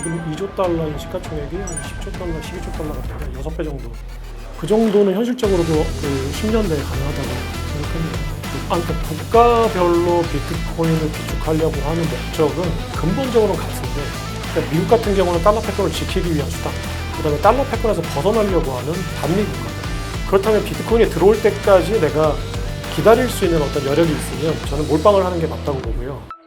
지금 2조 달러인 시가총액이 한 10조 달러, 12조 달러가 되면 6배 정도. 그 정도는 현실적으로도 그 10년 내에 가능하다고 생각합니다. 그러니까 국가별로 비트코인을 비축하려고 하는 목적은 근본적으로는 같은데, 그러니까 미국 같은 경우는 달러 패권을 지키기 위한 수단, 그다음에 달러 패권에서 벗어나려고 하는 반미 국가들. 그렇다면 비트코인이 들어올 때까지 내가 기다릴 수 있는 어떤 여력이 있으면 저는 몰빵을 하는 게 맞다고 보고요.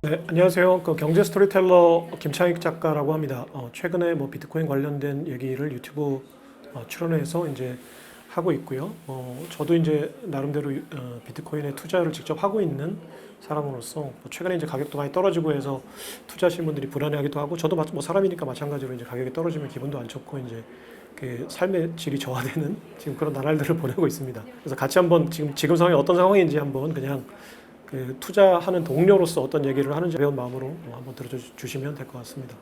네, 안녕하세요. 경제 스토리텔러 김창익 작가라고 합니다. 최근에 비트코인 관련된 얘기를 유튜브 출연해서 이제 하고 있고요. 저도 이제 나름대로 비트코인에 투자를 직접 하고 있는 사람으로서 최근에 이제 가격도 많이 떨어지고 해서 투자하시는 분들이 불안해하기도 하고, 저도 사람이니까 마찬가지로 이제 가격이 떨어지면 기분도 안 좋고 이제 그 삶의 질이 저하되는 지금 그런 나날들을 보내고 있습니다. 그래서 같이 한번 지금 상황이 어떤 상황인지 한번 그냥 그 투자하는 동료로서 어떤 얘기를 하는지 배운 마음으로 한번 들어주시면 될 것 같습니다.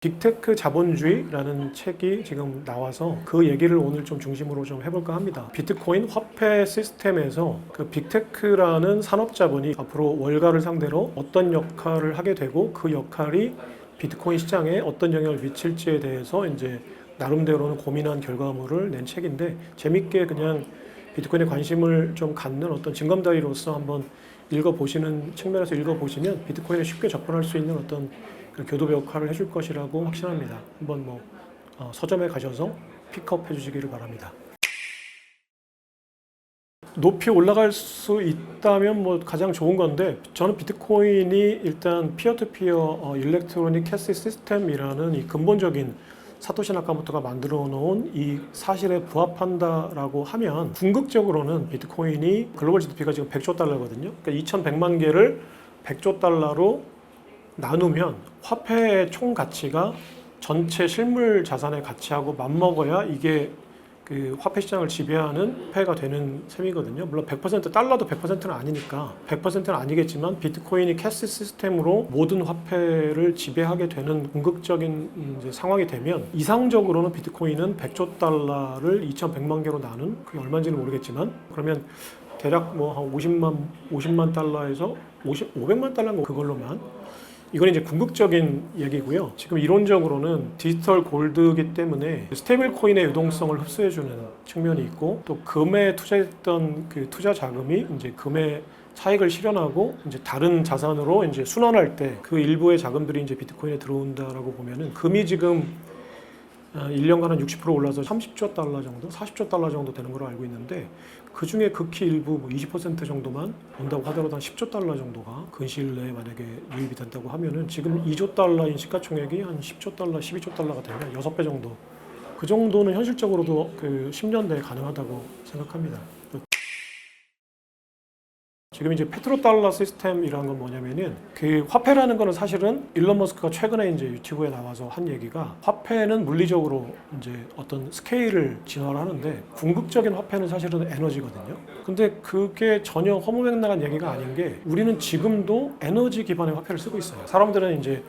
빅테크 자본주의라는 책이 지금 나와서 그 얘기를 오늘 좀 중심으로 좀 해볼까 합니다. 비트코인 화폐 시스템에서 그 빅테크라는 산업자본이 앞으로 월가를 상대로 어떤 역할을 하게 되고, 그 역할이 비트코인 시장에 어떤 영향을 미칠지에 대해서 이제 나름대로는 고민한 결과물을 낸 책인데, 재밌게 그냥 비트코인에 관심을 좀 갖는 어떤 징검다리로서 한번 읽어보시는 측면에서 읽어보시면 비트코인에 쉽게 접근할 수 있는 어떤 그 교도의 역할을 해줄 것이라고 확신합니다. 한번 서점에 가셔서 픽업 해주시기를 바랍니다. 높이 올라갈 수 있다면 가장 좋은 건데, 저는 비트코인이 일단 피어투피어 일렉트로닉 캐시 시스템이라는 이 근본적인 사토시 나카모토가 만들어 놓은 이 사실에 부합한다라고 하면, 궁극적으로는 비트코인이 글로벌 GDP가 지금 100조 달러거든요. 그러니까 2,100만 개를 100조 달러로 나누면 화폐의 총 가치가 전체 실물 자산의 가치하고 맞먹어야 이게 그 화폐 시장을 지배하는 화폐가 되는 셈이거든요. 물론 100% 달러도 100%는 아니니까 100%는 아니겠지만, 비트코인이 캐시 시스템으로 모든 화폐를 지배하게 되는 궁극적인 이제 상황이 되면, 이상적으로는 비트코인은 100조 달러를 2,100만 개로 나눈, 그게 얼마인지는 모르겠지만, 그러면 대략 한 50만 달러에서 500만 달러 그걸로만, 이건 이제 궁극적인 얘기고요. 지금 이론적으로는 디지털 골드이기 때문에 스테이블 코인의 유동성을 흡수해주는 측면이 있고, 또 금에 투자했던 그 투자 자금이 이제 금의 차익을 실현하고 이제 다른 자산으로 이제 순환할 때 그 일부의 자금들이 이제 비트코인에 들어온다라고 보면은, 금이 지금 1년간 한 60% 올라서 30조 달러 정도, 40조 달러 정도 되는 걸로 알고 있는데, 그 중에 극히 일부 20% 정도만 온다고 하더라도 한 10조 달러 정도가 근시일 내에 만약에 유입이 된다고 하면은, 지금 2조 달러인 시가총액이 한 10조 달러, 12조 달러가 되면 6배 정도. 그 정도는 현실적으로도 그 10년 내에 가능하다고 생각합니다. 지금 이제 페트로달러 시스템이라는 건 뭐냐면은, 그 화폐라는 거는 사실은 일론 머스크가 최근에 이제 유튜브에 나와서 한 얘기가, 화폐는 물리적으로 이제 어떤 스케일을 진화를 하는데, 궁극적인 화폐는 사실은 에너지거든요. 근데 그게 전혀 허무맹랑한 얘기가 아닌 게, 우리는 지금도 에너지 기반의 화폐를 쓰고 있어요. 사람들은 이제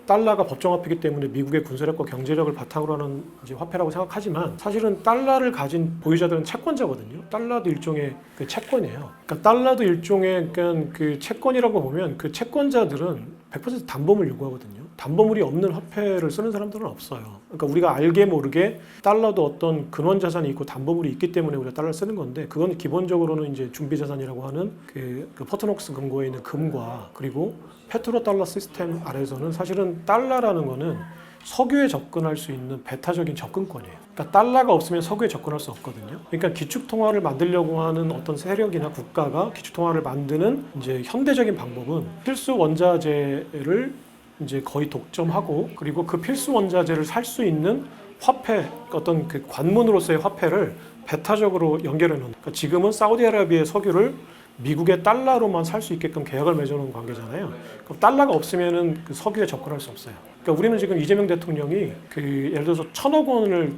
달러가 법정화폐이기 때문에 미국의 군사력과 경제력을 바탕으로 하는 이제 화폐라고 생각하지만, 사실은 달러를 가진 보유자들은 채권자거든요. 달러도 일종의 그 채권이에요. 그러니까 달러도 일종의 그 채권이라고 보면, 그 채권자들은 100% 담보물 요구하거든요. 담보물이 없는 화폐를 쓰는 사람들은 없어요. 그러니까 우리가 알게 모르게 달러도 어떤 근원 자산이 있고 담보물이 있기 때문에 우리가 달러를 쓰는 건데, 그건 기본적으로는 이제 준비 자산이라고 하는 그 포트녹스 금고에 있는 금과, 그리고 페트로 달러 시스템 아래에서는 사실은 달러라는 거는 석유에 접근할 수 있는 배타적인 접근권이에요. 그러니까 달러가 없으면 석유에 접근할 수 없거든요. 그러니까 기축통화를 만들려고 하는 어떤 세력이나 국가가 기축통화를 만드는 이제 현대적인 방법은, 필수 원자재를 이제 거의 독점하고, 그리고 그 필수 원자재를 살 수 있는 화폐, 어떤 그 관문으로서의 화폐를 배타적으로 연결해 놓는. 그러니까 지금은 사우디아라비아의 석유를 미국의 달러로만 살 수 있게끔 계약을 맺어놓은 관계잖아요. 그럼 달러가 없으면은 그 석유에 접근할 수 없어요. 그러니까 우리는 지금 이재명 대통령이 그 예를 들어서 1,000억 원을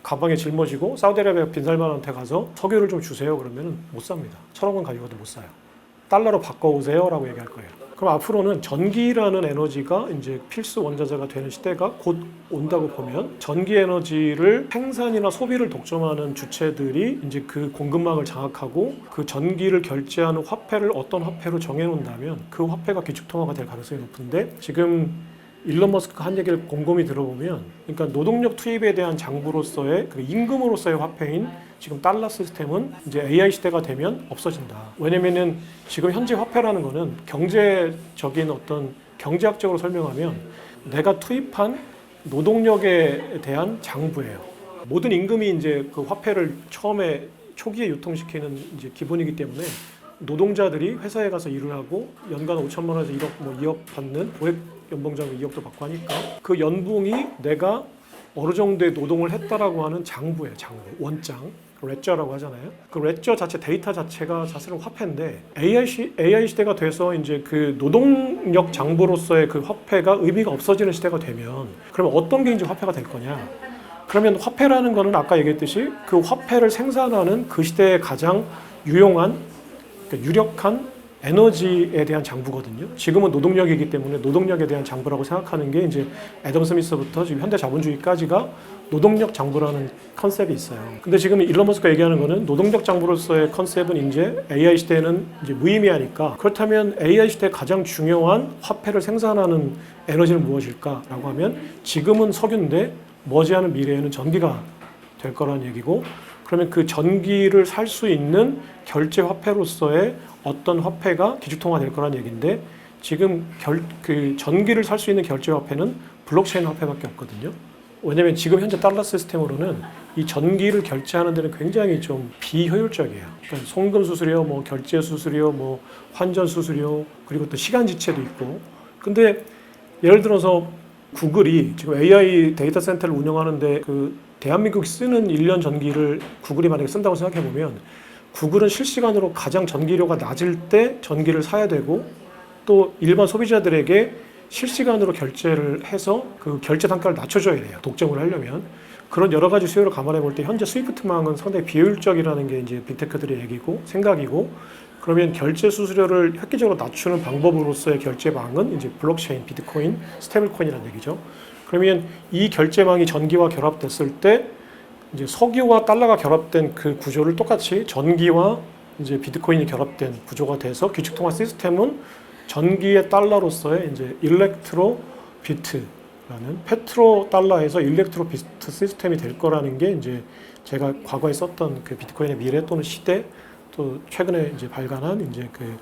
가방에 짊어지고 사우디아라비아 빈살만한테 가서 석유를 좀 주세요 그러면은 못 삽니다. 1,000억 원 가지고도 못 사요. 달러로 바꿔오세요라고 얘기할 거예요. 그럼 앞으로는 전기라는 에너지가 이제 필수 원자재가 되는 시대가 곧 온다고 보면 전기 에너지를 생산이나 소비를 독점하는 주체들이 이제 그 공급망을 장악하고 그 전기를 결제하는 화폐를 어떤 화폐로 정해놓는다면 그 화폐가 기축통화가 될 가능성이 높은데 지금 일론 머스크가 한 얘기를 곰곰이 들어보면 그러니까 노동력 투입에 대한 장부로서의 그 임금으로서의 화폐인 지금 달러 시스템은 이제 AI 시대가 되면 없어진다. 왜냐면은 지금 현재 화폐라는 거는 경제적인 어떤 경제학적으로 설명하면 내가 투입한 노동력에 대한 장부예요. 모든 임금이 이제 그 화폐를 처음에 초기에 유통시키는 이제 기본이기 때문에 노동자들이 회사에 가서 일을 하고 연간 5천만 원에서 1억, 뭐 2억 받는 고액 연봉장 2억도 받고 하니까 그 연봉이 내가 어느 정도의 노동을 했다라고 하는 장부예요. 장부, 원장, 레저라고 하잖아요. 그 레저 자체, 데이터 자체가 사실은 화폐인데 AI 시대가 돼서 이제 그 노동력 장부로서의 그 화폐가 의미가 없어지는 시대가 되면 그러면 어떤 게 이제 화폐가 될 거냐? 그러면 화폐라는 거는 아까 얘기했듯이 그 화폐를 생산하는 그 시대의 가장 유용한, 그러니까 유력한 에너지에 대한 장부거든요. 지금은 노동력이기 때문에 노동력에 대한 장부라고 생각하는 게 이제 애덤 스미스부터 지금 현대 자본주의까지가 노동력 장부라는 컨셉이 있어요. 근데 지금 일론 머스크가 얘기하는 거는 노동력 장부로서의 컨셉은 이제 AI 시대에는 이제 무의미하니까 그렇다면 AI 시대의 가장 중요한 화폐를 생산하는 에너지는 무엇일까라고 하면 지금은 석유인데 머지않은 미래에는 전기가 될 거라는 얘기고 그러면 그 전기를 살 수 있는 결제 화폐로서의 어떤 화폐가 기축통화 될 거라는 얘기인데 지금 그 전기를 살 수 있는 결제 화폐는 블록체인 화폐밖에 없거든요. 왜냐하면 지금 현재 달러 시스템으로는 이 전기를 결제하는 데는 굉장히 좀 비효율적이에요. 그러니까 송금 수수료, 뭐 결제 수수료, 뭐 환전 수수료 그리고 또 시간 지체도 있고. 근데 예를 들어서 구글이 지금 AI 데이터 센터를 운영하는데 그 대한민국이 쓰는 1년 전기를 구글이 만약에 쓴다고 생각해 보면 구글은 실시간으로 가장 전기료가 낮을 때 전기를 사야 되고 또 일반 소비자들에게 실시간으로 결제를 해서 그 결제 단가를 낮춰줘야 돼요. 독점을 하려면. 그런 여러 가지 수요를 감안해 볼 때 현재 스위프트망은 상당히 비효율적이라는 게 이제 빅테크들의 얘기고 생각이고 그러면 결제 수수료를 획기적으로 낮추는 방법으로서의 결제망은 이제 블록체인, 비트코인, 스테이블코인이라는 얘기죠. 그러면 이 결제망이 전기와 결합됐을 때 이제 석유와 달러가 결합된 그 구조를 똑같이 전기와 이제 비트코인이 결합된 구조가 돼서 기축통화 시스템은 전기의 달러로서의 이제 일렉트로 비트라는 페트로 달러에서 일렉트로 비트 시스템이 될 거라는 게 이제 제가 과거에 썼던 그 비트코인의 미래 또는 시대 또 최근에 이제 발간한 이제 그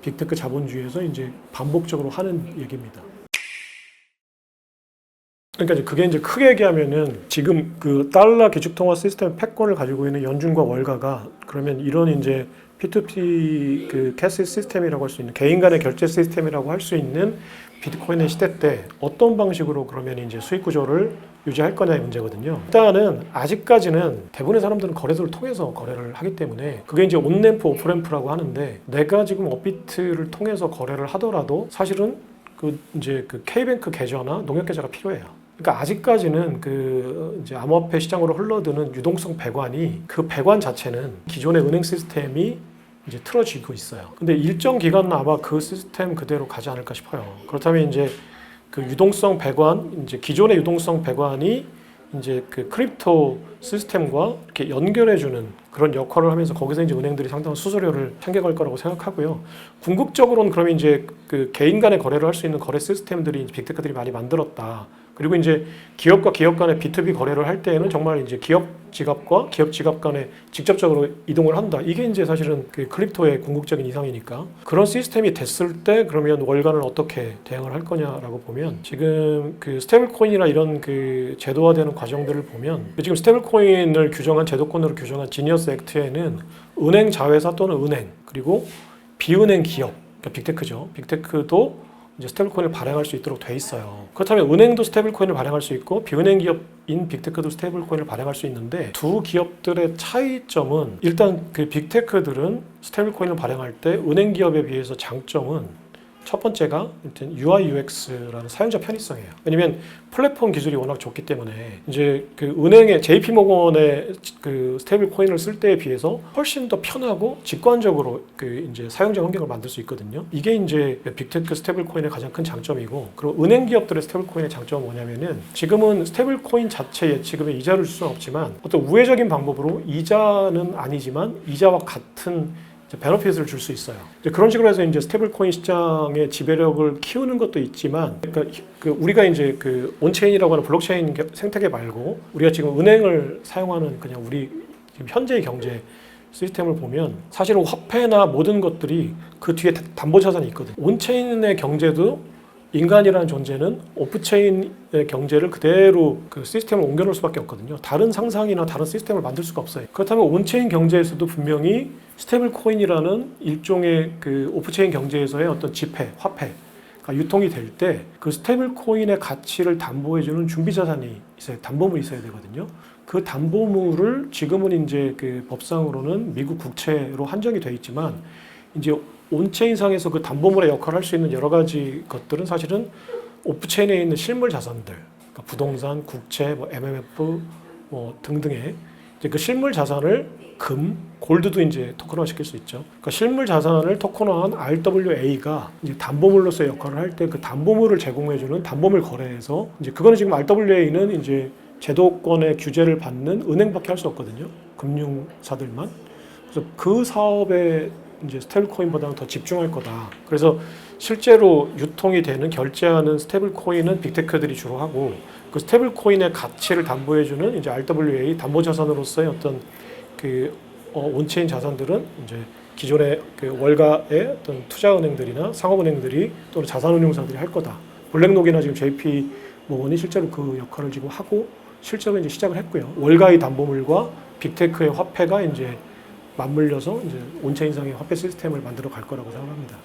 빅테크 자본주의에서 이제 반복적으로 하는 얘기입니다. 그러니까 이제 그게 이제 크게 얘기하면은 지금 그 달러 기축통화 시스템 패권을 가지고 있는 연준과 월가가 그러면 이런 이제 P2P 그 캐시 시스템이라고 할 수 있는 개인 간의 결제 시스템이라고 할 수 있는 비트코인의 시대 때 어떤 방식으로 그러면 이제 수익 구조를 유지할 거냐의 문제거든요. 일단은 아직까지는 대부분의 사람들은 거래소를 통해서 거래를 하기 때문에 그게 이제 온램프 오프램프라고 하는데 내가 지금 업비트를 통해서 거래를 하더라도 사실은 그 이제 그 K뱅크 계좌나 농협 계좌가 필요해요. 그러니까 아직까지는 그 이제 암호화폐 시장으로 흘러드는 유동성 배관이 그 배관 자체는 기존의 은행 시스템이 이제 틀어지고 있어요. 근데 일정 기간은 아마 그 시스템 그대로 가지 않을까 싶어요. 그렇다면 이제 그 유동성 배관, 이제 기존의 유동성 배관이 이제 그 크립토 시스템과 이렇게 연결해주는 그런 역할을 하면서 거기서 이제 은행들이 상당한 수수료를 챙겨갈 거라고 생각하고요. 궁극적으로는 그러면 이제 그 개인 간의 거래를 할 수 있는 거래 시스템들이 빅테크들이 많이 만들었다. 그리고 이제 기업과 기업 간의 B2B 거래를 할 때에는 정말 이제 기업 지갑과 기업 지갑 간에 직접적으로 이동을 한다. 이게 이제 사실은 그 크립토의 궁극적인 이상이니까 그런 시스템이 됐을 때 그러면 월간을 어떻게 대응을 할 거냐라고 보면 지금 그 스테이블코인이나 이런 그 제도화되는 과정들을 보면 지금 스테이블코인을 규정한 제도권으로 규정한 지니어스 액트에는 은행 자회사 또는 은행 그리고 비은행 기업 그러니까 빅테크죠. 빅테크도 이제 스테이블코인을 발행할 수 있도록 돼 있어요. 그렇다면 은행도 스테이블코인을 발행할 수 있고 비은행 기업인 빅테크도 스테이블코인을 발행할 수 있는데 두 기업들의 차이점은 일단 그 빅테크들은 스테이블코인을 발행할 때 은행 기업에 비해서 장점은 첫 번째가 일단 UI UX라는 사용자 편의성이에요. 왜냐면 플랫폼 기술이 워낙 좋기 때문에 이제 그 은행의 JP 모건의 그 스테이블 코인을 쓸 때에 비해서 훨씬 더 편하고 직관적으로 그 이제 사용자 환경을 만들 수 있거든요. 이게 이제 빅테크 스테이블 코인의 가장 큰 장점이고, 그리고 은행 기업들의 스테이블 코인의 장점은 뭐냐면은 지금은 스테이블 코인 자체 예치금에 이자를 줄 수는 없지만 어떤 우회적인 방법으로 이자는 아니지만 이자와 같은 베너핏을 줄 수 있어요. 그런 식으로 해서 이제 스테이블 코인 시장의 지배력을 키우는 것도 있지만, 그러니까 그 우리가 이제 그 온체인이라고 하는 블록체인 생태계 말고 우리가 지금 은행을 사용하는 그냥 우리 지금 현재의 경제 시스템을 보면 사실은 화폐나 모든 것들이 그 뒤에 담보 자산이 있거든요. 온체인의 경제도 인간이라는 존재는 오프체인의 경제를 그대로 그 시스템을 옮겨놓을 수밖에 없거든요. 다른 상상이나 다른 시스템을 만들 수가 없어요. 그렇다면 온체인 경제에서도 분명히 스테이블 코인이라는 일종의 그 오프체인 경제에서의 어떤 지폐, 화폐가 유통이 될 때 그 스테이블 코인의 가치를 담보해주는 준비 자산이 있어요. 담보물이 있어야 되거든요. 그 담보물을 지금은 이제 그 법상으로는 미국 국채로 한정이 돼 있지만, 이제 온체인상에서 그 담보물의 역할을 할 수 있는 여러 가지 것들은 사실은 오프체인에 있는 실물 자산들, 그러니까 부동산, 국채, 뭐 MMF 뭐 등등의 이제 그 실물 자산을 금, 골드도 이제 토큰화 시킬 수 있죠. 그러니까 실물 자산을 토큰화한 RWA가 이제 담보물로서의 역할을 할 때 그 담보물을 제공해주는 담보물 거래에서 이제 그거는 지금 RWA는 이제 제도권의 규제를 받는 은행밖에 할 수 없거든요. 금융사들만. 그래서 그 사업에 이제 스테이블 코인보다는 더 집중할 거다. 그래서 실제로 유통이 되는 결제하는 스테이블 코인은 빅테크들이 주로 하고, 그 스테이블 코인의 가치를 담보해주는 이제 RWA 담보 자산으로서의 어떤 그 온체인 자산들은 이제 기존의 그 월가의 어떤 투자은행들이나 상업은행들이 또는 자산운용사들이 할 거다. 블랙록이나 지금 JP 모건이 실제로 그 역할을 지금 하고 실제로 이제 시작을 했고요. 월가의 담보물과 빅테크의 화폐가 이제 맞물려서 이제 온체인상의 화폐 시스템을 만들어 갈 거라고 생각합니다.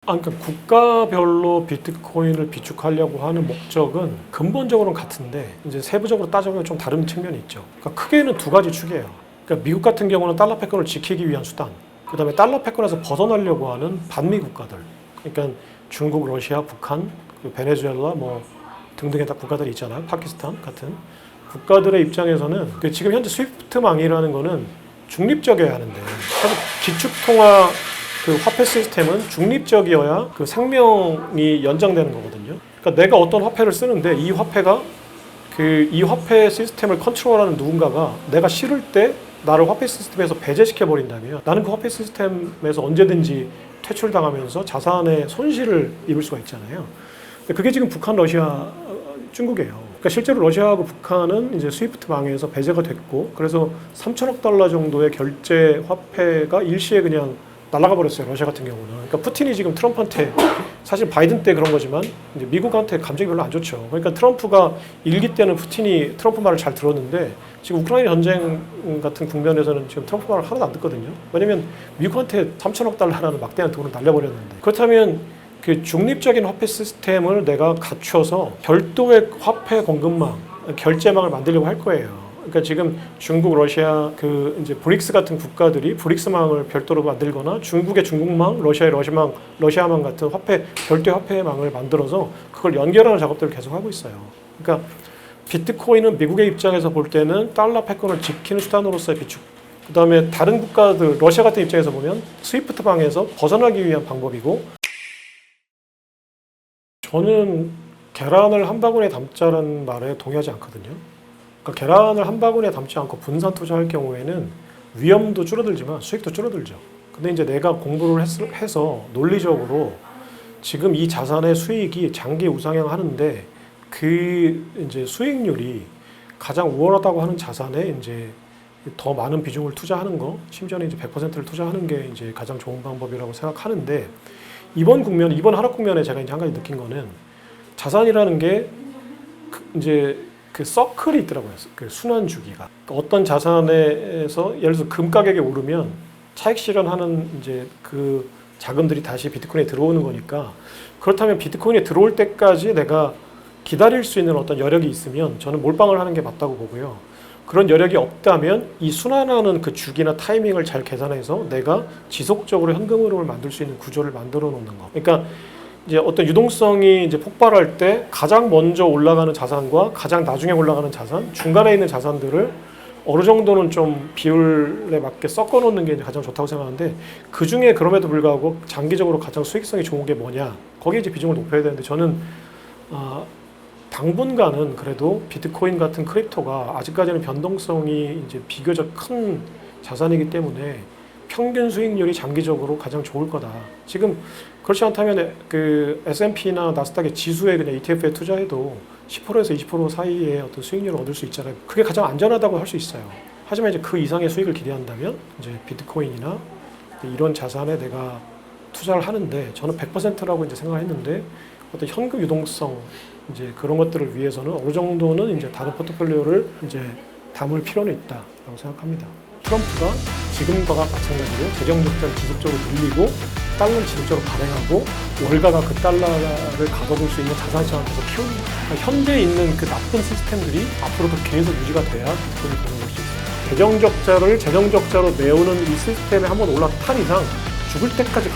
그러니까 국가별로 비트코인을 비축하려고 하는 목적은 근본적으로는 같은데 이제 세부적으로 따져보면 좀 다른 측면이 있죠. 그러니까 크게는 두 가지 축이에요. 그러니까 미국 같은 경우는 달러 패권을 지키기 위한 수단, 그 다음에 달러 패권에서 벗어나려고 하는 반미 국가들, 그러니까 중국, 러시아, 북한, 베네수엘라 뭐 등등의 다 국가들이 있잖아요. 파키스탄 같은 국가들의 입장에서는 지금 현재 스위프트망이라는 거는 중립적이어야 하는데, 사실 기축통화 그 화폐 시스템은 중립적이어야 그 생명이 연장되는 거거든요. 그러니까 내가 어떤 화폐를 쓰는데 이 화폐가 이 화폐 시스템을 컨트롤하는 누군가가 내가 싫을 때 나를 화폐 시스템에서 배제시켜 버린다면 나는 그 화폐 시스템에서 언제든지 퇴출당하면서 자산의 손실을 입을 수가 있잖아요. 그게 지금 북한, 러시아, 중국이에요. 그러니까 실제로 러시아하고 북한은 이제 스위프트망에서 배제가 됐고, 그래서 3천억 달러 정도의 결제 화폐가 일시에 그냥 날아가 버렸어요. 러시아 같은 경우는. 그러니까 푸틴이 지금 트럼프한테, 사실 바이든 때 그런 거지만 이제 미국한테 감정이 별로 안 좋죠. 그러니까 트럼프가 일기 때는 푸틴이 트럼프 말을 잘 들었는데 지금 우크라이나 전쟁 같은 국면에서는 지금 트럼프 말을 하나도 안 듣거든요. 왜냐면 미국한테 3천억 달러라는 막대한 돈을 날려버렸는데. 그렇다면 그 중립적인 화폐 시스템을 내가 갖춰서 별도의 화폐 공급망, 결제망을 만들려고 할 거예요. 그러니까 지금 중국, 러시아, 그 이제 브릭스 같은 국가들이 브릭스망을 별도로 만들거나 중국의 중국망, 러시아의 러시아망 같은 별도의 화폐망을 만들어서 그걸 연결하는 작업들을 계속 하고 있어요. 그러니까 비트코인은 미국의 입장에서 볼 때는 달러 패권을 지키는 수단으로서의 비축. 그다음에 다른 국가들, 러시아 같은 입장에서 보면 스위프트망에서 벗어나기 위한 방법이고, 저는 계란을 한 바구니에 담자라는 말에 동의하지 않거든요. 그러니까 계란을 한 바구니에 담지 않고 분산 투자할 경우에는 위험도 줄어들지만 수익도 줄어들죠. 근데 이제 내가 공부를 해서 논리적으로 지금 이 자산의 수익이 장기 우상향 하는데 그 이제 수익률이 가장 우월하다고 하는 자산에 이제 더 많은 비중을 투자하는 거, 심지어는 이제 100%를 투자하는 게 이제 가장 좋은 방법이라고 생각하는데, 이번 하락 국면에 제가 이제 한 가지 느낀 거는 자산이라는 게 이제 그 서클이 있더라고요. 그 순환 주기가. 어떤 자산에서 예를 들어서 금 가격이 오르면 차익 실현하는 이제 그 자금들이 다시 비트코인에 들어오는 거니까, 그렇다면 비트코인에 들어올 때까지 내가 기다릴 수 있는 어떤 여력이 있으면 저는 몰빵을 하는 게 맞다고 보고요. 그런 여력이 없다면 이 순환하는 그 주기나 타이밍을 잘 계산해서 내가 지속적으로 현금 흐름을 만들 수 있는 구조를 만들어 놓는 거. 그러니까 이제 어떤 유동성이 이제 폭발할 때 가장 먼저 올라가는 자산과 가장 나중에 올라가는 자산, 중간에 있는 자산들을 어느 정도는 좀 비율에 맞게 섞어 놓는 게 이제 가장 좋다고 생각하는데, 그 중에 그럼에도 불구하고 장기적으로 가장 수익성이 좋은 게 뭐냐? 거기에 이제 비중을 높여야 되는데, 저는 당분간은 그래도 비트코인 같은 크립토가 아직까지는 변동성이 이제 비교적 큰 자산이기 때문에 평균 수익률이 장기적으로 가장 좋을 거다. 지금 그렇지 않다면 그 S&P나 나스닥의 지수에 그냥 ETF에 투자해도 10%에서 20% 사이의 어떤 수익률을 얻을 수 있잖아요. 그게 가장 안전하다고 할 수 있어요. 하지만 이제 그 이상의 수익을 기대한다면 이제 비트코인이나 이런 자산에 내가 투자를 하는데, 저는 100%라고 이제 생각했는데 어떤 현금 유동성 이제 그런 것들을 위해서는 어느 정도는 이제 다른 포트폴리오를 이제 담을 필요는 있다라고 생각합니다. 트럼프가 지금과 마찬가지로 재정 적자를 지속적으로 늘리고 달러를 지속적으로 발행하고 월가가 그 달러를 가둬둘 수 있는 자산 시장을 계속 키우는 거예요. 그러니까 현재에 있는 그 나쁜 시스템들이 앞으로도 계속 유지가 돼야 비트코인이 가능할 수 있어요. 재정 적자를 재정 적자로 메우는 이 시스템에 한번 올라탄 이상 죽을 때까지